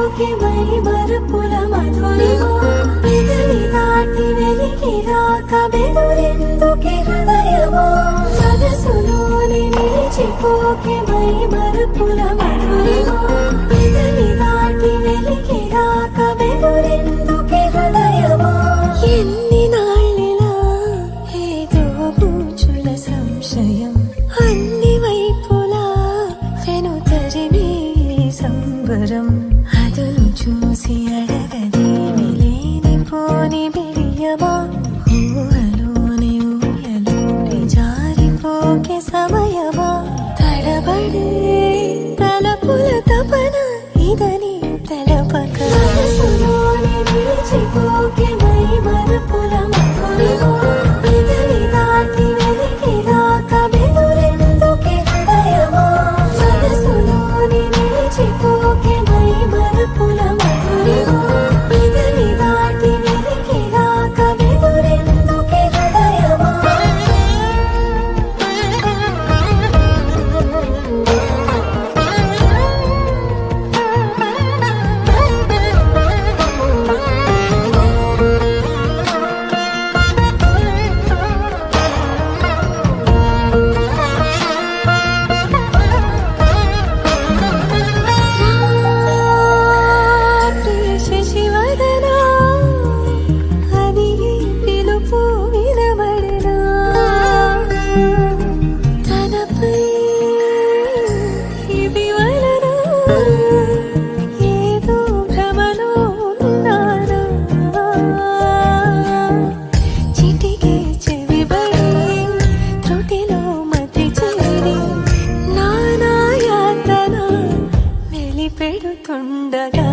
మరిచిపోకే my Marupula Madhurima పెదవి దాటి వెలికి రాక బెదురెందుకే హృదయమా మనసులోని నిలిచిపోకే మై మరుపుల మధురిమా పెదవి దాటి వెలికి రాక బెదురెందుకే హృదయమా ఎన్ని నాళ్ళిలా ఏదో పూచుల సంశయం అన్ని వైపులా వెనుతరిని సంబరం అదును చూసి అడగదేమి లేనిపోని బిడియమా ఊహలోని ఊయలోని జారిపోకే సమయమా తడబడే తలపుల తపన ఇదని తెలపక మనసులోని నిలిచిపోకే మై మరుపుల మధురిమా పెదవి దాటి వెలికి రాక బెదురెందుకే హృదయమా మనసులోని నిలిచిపోకే మై మరుపుల మధురిమా పెదవి దాటి వెలికి రాక బెదురెందుకే హృదయమా శశివదనా అది పిలుపు వినబడినా తనపై ఇది వలన ఏదో భ్రమలో ఉన్నానా చిటికే చెవిబడి త్రుటిలో మతి చేరి నానాయాతన వెలిపెడుతుండగా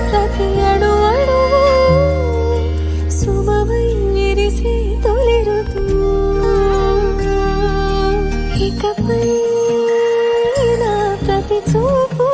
ప్రతి అణు అణువు సుమమై విరిసి తొలిరుతూ ఇకపై నా ప్రతి చూపు